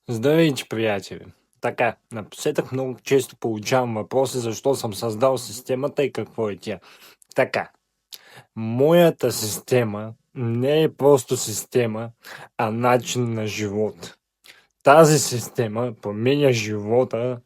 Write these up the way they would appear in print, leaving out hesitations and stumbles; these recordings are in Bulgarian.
Здравейте, приятели! Така, напоследък много често получавам въпроси защо съм създал системата и какво е тя. Така, моята система не е просто система, а начин на живот. Тази система променя живота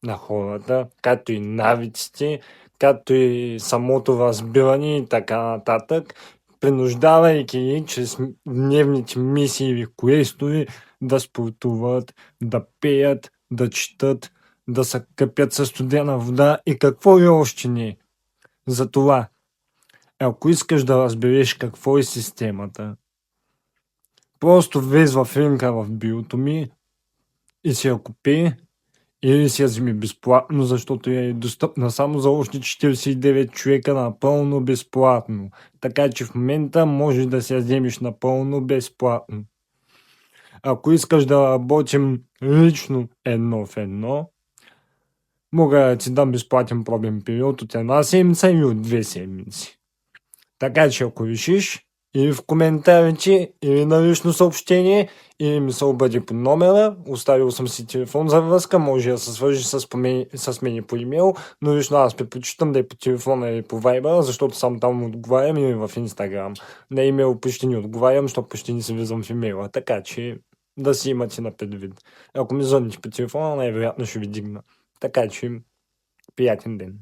на хората, както и навиците, както и самото разбиране и така нататък, принуждавайки ги чрез дневните мисии или квестове да спортуват, да пеят, да четат, да се къпят със студена вода и какво ли още не. Затова, ако искаш да разбереш какво е системата, просто влез в линка в биото ми и си я купи, или си я вземи безплатно, защото е достъпна само за още 49 човека напълно безплатно. Така че в момента може да си я вземеш напълно безплатно. Ако искаш да работим лично едно в едно, мога да ти дам безплатен пробен период от една седмица или от 2 седмици. Така че ако решиш, или в коментарите, или на лично съобщение, или ми се обади по номера, оставил съм си телефон за връзка, може да се свържи с мен по имейл, но лично аз предпочитам да е по телефона или по Viber, защото сам там отговарям или в Instagram. На имейл почти не отговарям, защото почти не се влизам в имейла, така че да си имате на предвид. Ако ми звъните по телефона, най-вероятно ще ви дигна. Така че, приятен ден!